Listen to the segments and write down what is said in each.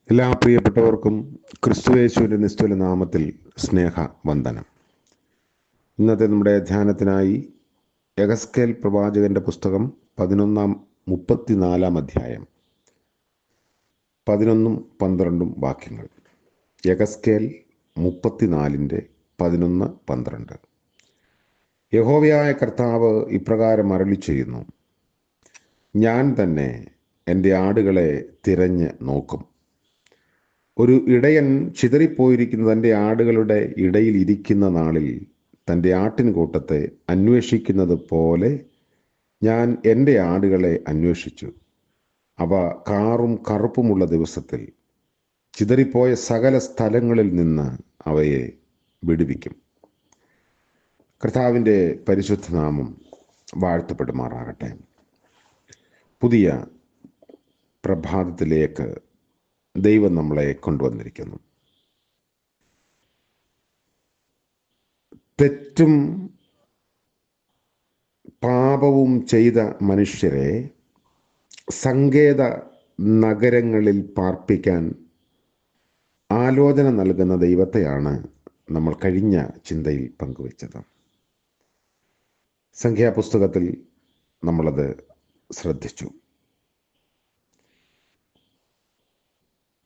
എല്ലാ പ്രിയപ്പെട്ടവർക്കും ക്രിസ്തുയേശുവിൻ്റെ നിസ്തുല നാമത്തിൽ സ്നേഹ വന്ദനം. ഇന്നത്തെ നമ്മുടെ ധ്യാനത്തിനായി യഹസ്കേൽ പ്രവാചകന്റെ പുസ്തകം 34 അധ്യായം 11-12 വാക്യങ്ങൾ. യഹസ്കേൽ 34:11-12. യഹോവയായ കർത്താവ് ഇപ്രകാരം അരുളി ചെയ്യുന്നു: ഞാൻ തന്നെ എൻ്റെ ആടുകളെ തിരഞ്ഞ് നോക്കും. ഒരു ഇടയൻ ചിതറിപ്പോയിരിക്കുന്ന തൻ്റെ ആടുകളുടെ ഇടയിൽ ഇരിക്കുന്ന നാളിൽ തൻ്റെ ആട്ടിൻകൂട്ടത്തെ അന്വേഷിക്കുന്നത് പോലെ ഞാൻ എൻ്റെ ആടുകളെ അന്വേഷിച്ചു. അവ കാറും കറുപ്പുമുള്ള ദിവസത്തിൽ ചിതറിപ്പോയ സകല സ്ഥലങ്ങളിൽ നിന്ന് അവയെ വിടുവിക്കും. കർത്താവിൻ്റെ പരിശുദ്ധ നാമം വാഴ്ത്തപ്പെടുമാറാകട്ടെ. പുതിയ പ്രഭാതത്തിലേക്ക് ദൈവം നമ്മളെ കൊണ്ടുവന്നിരിക്കുന്നു. തെറ്റും പാപവും ചെയ്ത മനുഷ്യരെ സങ്കേത നഗരങ്ങളിൽ പാർപ്പിക്കാൻ ആലോചന നൽകുന്ന ദൈവത്തെയാണ് നമ്മൾ കഴിഞ്ഞ ചിന്തയിൽ പങ്കുവച്ചത്. സംഖ്യാപുസ്തകത്തിൽ നമ്മളത് ശ്രദ്ധിച്ചു.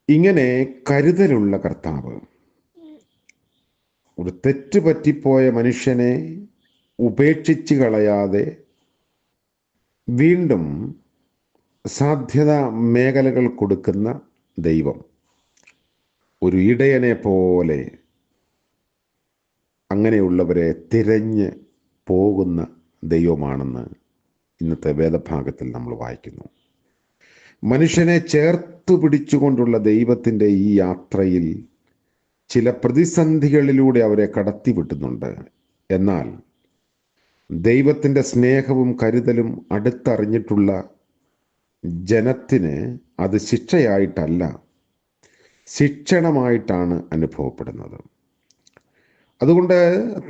ഇങ്ങനെ കരുതലുള്ള കർത്താവ് ഒരു തെറ്റ് പറ്റിപ്പോയ മനുഷ്യനെ ഉപേക്ഷിച്ച് കളയാതെ വീണ്ടും സാധ്യത മേഖലകൾ കൊടുക്കുന്ന ദൈവം ഒരു ഇടയനെ പോലെ അങ്ങനെയുള്ളവരെ തിരഞ്ഞ് പോകുന്ന ദൈവമാണെന്ന് ഇന്നത്തെ വേദഭാഗത്തിൽ നമ്മൾ വായിക്കുന്നു. മനുഷ്യനെ ചേർത്തു പിടിച്ചുകൊണ്ടുള്ള ദൈവത്തിൻ്റെ ഈ യാത്രയിൽ ചില പ്രതിസന്ധികളിലൂടെ അവരെ കടത്തിവിട്ടുന്നുണ്ട്. എന്നാൽ ദൈവത്തിൻ്റെ സ്നേഹവും കരുതലും അടുത്തറിഞ്ഞിട്ടുള്ള ജനത്തിന് അത് ശിക്ഷയായിട്ടല്ല, ശിക്ഷണമായിട്ടാണ് അനുഭവപ്പെടുന്നത്. അതുകൊണ്ട്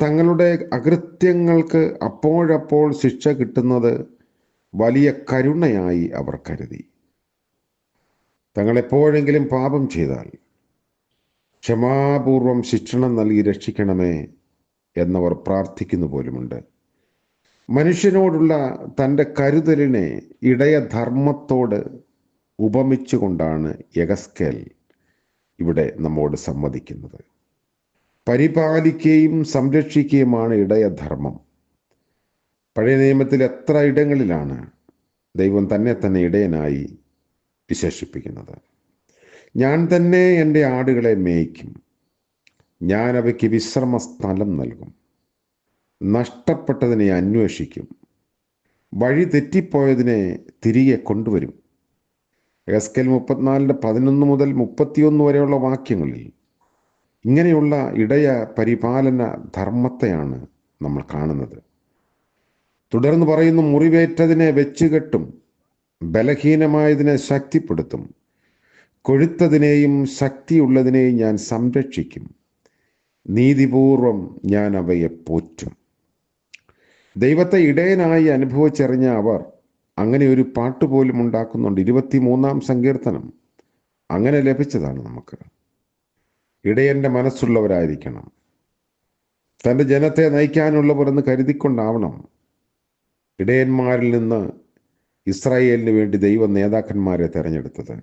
തങ്ങളുടെ അകൃത്യങ്ങൾക്ക് അപ്പോഴപ്പോൾ ശിക്ഷ കിട്ടുന്നത് വലിയ കരുണയായി അവർ കരുതി. തങ്ങളെപ്പോഴെങ്കിലും പാപം ചെയ്താൽ ക്ഷമാപൂർവം ശിക്ഷണം നൽകി രക്ഷിക്കണമേ എന്നവർ പ്രാർത്ഥിക്കുന്നു പോലുമുണ്ട്. മനുഷ്യനോടുള്ള തൻ്റെ കരുതലിനെ ഇടയധർമ്മത്തോട് ഉപമിച്ചുകൊണ്ടാണ് യഹസ്കേൽ ഇവിടെ നമ്മോട് സംവദിക്കുന്നത്. പരിപാലിക്കുകയും സംരക്ഷിക്കുകയുമാണ് ഇടയധർമ്മം. പഴയ നിയമത്തിൽ എത്ര ഇടങ്ങളിലാണ് ദൈവം തന്നെ ഇടയനായി വിശേഷിപ്പിക്കുന്നത്. ഞാൻ തന്നെ എൻ്റെ ആടുകളെ മേയ്ക്കും, ഞാൻ അവയ്ക്ക് വിശ്രമ സ്ഥലം നൽകും, നഷ്ടപ്പെട്ടതിനെ അന്വേഷിക്കും, വഴി തെറ്റിപ്പോയതിനെ തിരികെ കൊണ്ടുവരും. യഹസ്കേൽ 34:11-31 വരെയുള്ള വാക്യങ്ങളിൽ ഇങ്ങനെയുള്ള ഇടയ പരിപാലന ധർമ്മത്തെയാണ് നമ്മൾ കാണുന്നത്. തുടർന്ന് പറയുന്നു: മുറിവേറ്റതിനെ വെച്ചുകെട്ടും, ബലഹീനമായതിനെ ശക്തിപ്പെടുത്തും, കൊഴുത്തതിനെയും ശക്തിയുള്ളതിനെയും ഞാൻ സംരക്ഷിക്കും, നീതിപൂർവം ഞാൻ അവയെ പോറ്റും. ദൈവത്തെ ഇടയനായി അനുഭവിച്ചറിഞ്ഞ അവർ അങ്ങനെ ഒരു പാട്ടുപോലും ഉണ്ടാക്കുന്നുണ്ട്. 23-ാം സങ്കീർത്തനം അങ്ങനെ ലഭിച്ചതാണ് നമുക്ക്. ഇടയൻ്റെ മനസ്സുള്ളവരായിരിക്കണം, തൻ്റെ ജനത്തെ നയിക്കാനുള്ളവർ എന്ന് കരുതിക്കൊണ്ടാവണം ഇടയന്മാരിൽ നിന്ന് ഇസ്രായേലിന് വേണ്ടി ദൈവ നേതാക്കന്മാരെ തിരഞ്ഞെടുത്തത്.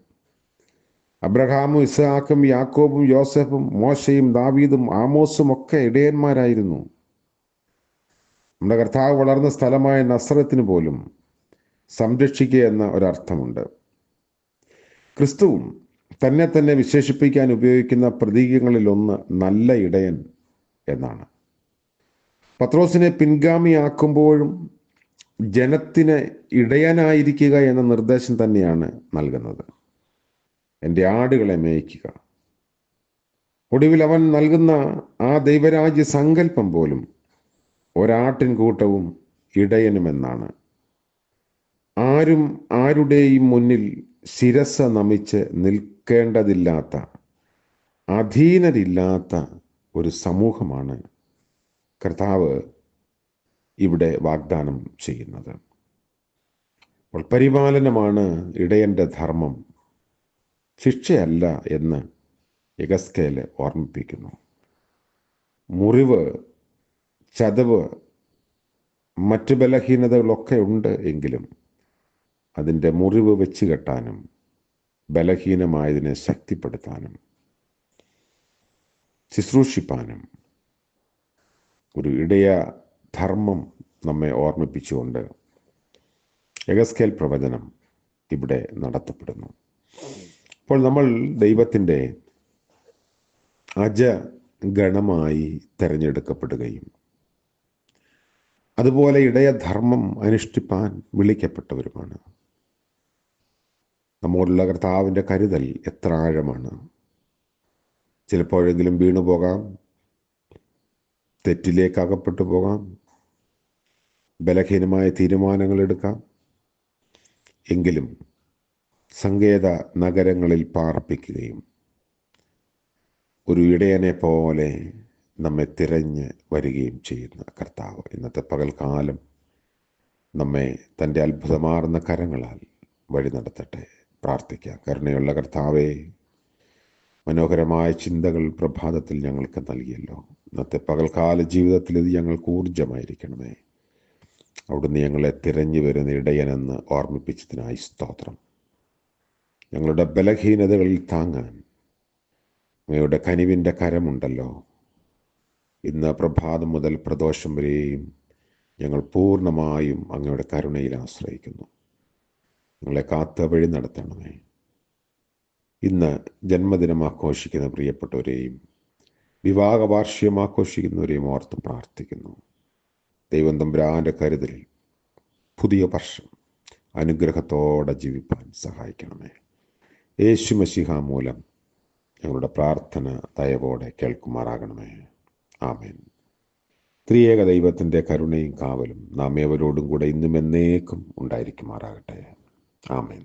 അബ്രഹാമും ഇസ്ഹാക്കും യാക്കോബും യോസഫും മോശയും ദാവീദും ആമോസും ഒക്കെ ഇടയന്മാരായിരുന്നു. നമ്മുടെ കർത്താവ് വളർന്ന സ്ഥലമായ നസ്രത്തിന് പോലും സംരക്ഷിക്കുക എന്ന ഒരർത്ഥമുണ്ട്. ക്രിസ്തുവും തന്നെ വിശേഷിപ്പിക്കാൻ ഉപയോഗിക്കുന്ന പ്രതീകങ്ങളിലൊന്ന് നല്ല ഇടയൻ എന്നാണ്. പത്രോസിനെ പിൻഗാമിയാക്കുമ്പോഴും ജനത്തിന് ഇടയനായിരിക്കുക എന്ന നിർദ്ദേശം തന്നെയാണ് നൽകുന്നത്. എൻ്റെ ആടുകളെ മേയ്ക്കുക. ഒടുവിൽ അവൻ നൽകുന്ന ആ ദൈവരാജ്യ സങ്കല്പം പോലും ഒരാട്ടിൻകൂട്ടവും ഇടയനുമെന്നാണ്. ആരും ആരുടെയും മുന്നിൽ ശിരസ്സ നമിച്ച് നിൽക്കേണ്ടതില്ലാത്ത, അധീനരില്ലാത്ത ഒരു സമൂഹമാണ് കർത്താവ് ഇവിടെ വാഗ്ദാനം ചെയ്യുന്നത്. അപ്പോൾ പരിപാലനമാണ് ഇടയൻ്റെ ധർമ്മം. ശിക്ഷയല്ല എന്ന് യെഹെസ്കേൽ ഓർമ്മിപ്പിക്കുന്നു. മുറിവ്, ചതവ്, മറ്റ് ബലഹീനതകളൊക്കെ ഉണ്ട് എങ്കിലും അതിൻ്റെ മുറിവ് വെച്ച് കെട്ടാനും ബലഹീനമായതിനെ ശക്തിപ്പെടുത്താനും ശുശ്രൂഷിപ്പാനും ഒരു ഇടയ ധർമ്മം നമ്മെ ഓർമ്മിപ്പിച്ചുകൊണ്ട് യെഹെസ്കേൽ പ്രവചനം ഇവിടെ നടത്തപ്പെടുന്നു. അപ്പോൾ നമ്മൾ ദൈവത്തിൻ്റെ അജഗണമായി തിരഞ്ഞെടുക്കപ്പെടുകയും അതുപോലെ ഇടയധർമ്മം അനുഷ്ഠിപ്പാൻ വിളിക്കപ്പെട്ടവരുമാണ്. നമ്മോടുള്ള കർത്താവിൻ്റെ കരുതൽ എത്ര ആഴമാണ്. ചിലപ്പോഴെങ്കിലും വീണുപോകാം, തെറ്റിലേക്ക് അകപ്പെട്ടു പോകാം, ബലഹീനമായ തീരുമാനങ്ങൾ എടുക്കാം. എങ്കിലും സങ്കേത നഗരങ്ങളിൽ പാർപ്പിക്കുകയും ഒരു ഇടയനെ പോലെ നമ്മെ തിരഞ്ഞ് വരികയും ചെയ്യുന്ന കർത്താവ് ഇന്നത്തെ പകൽക്കാലം നമ്മെ തൻ്റെ അത്ഭുതമാർന്ന കരങ്ങളാൽ വഴി നടത്തട്ടെ. പ്രാർത്ഥിക്കാം. കരുണയുള്ള കർത്താവേ, മനോഹരമായ ചിന്തകൾ പ്രഭാതത്തിൽ ഞങ്ങൾക്ക് നൽകിയല്ലോ. ഇന്നത്തെ പകൽക്കാല ജീവിതത്തിൽ ഇത് ഞങ്ങൾക്ക് ഊർജമായിരിക്കണമേ. അവിടുന്ന് ഞങ്ങളെ തിരഞ്ഞു വരുന്ന ഇടയനെന്ന് ഓർമ്മിപ്പിച്ചതിനായി സ്തോത്രം. ഞങ്ങളുടെ ബലഹീനതകളിൽ താങ്ങാൻ അങ്ങയുടെ കനിവിൻ്റെ കരമുണ്ടല്ലോ. ഇന്ന് പ്രഭാതം മുതൽ പ്രദോഷം വരെയും ഞങ്ങൾ പൂർണ്ണമായും അങ്ങയുടെ കരുണയിൽ ആശ്രയിക്കുന്നു. ഞങ്ങളെ കാത്ത് വഴി നടത്തണമേ. ഇന്ന് ജന്മദിനം ആഘോഷിക്കുന്ന പ്രിയപ്പെട്ടവരെയും വിവാഹ വാർഷികം ആഘോഷിക്കുന്നവരെയും ഓർത്ത് പ്രാർത്ഥിക്കുന്നു. ദൈവം തമ്പുരാന്റെ കരുതലിൽ പുതിയ വർഷം അനുഗ്രഹത്തോടെ ജീവിപ്പാൻ സഹായിക്കണമേ. യേശു മശിഹ മൂലം ഞങ്ങളുടെ പ്രാർത്ഥന ദയവോടെ കേൾക്കുമാറാകണമേ. ആമേൻ. ത്രിയേക ദൈവത്തിൻ്റെ കരുണയും കാവലും നാം ഏവരോടും കൂടെ ഇന്നും എന്നേക്കും ഉണ്ടായിരിക്കുമാറാകട്ടെ. ആമേൻ.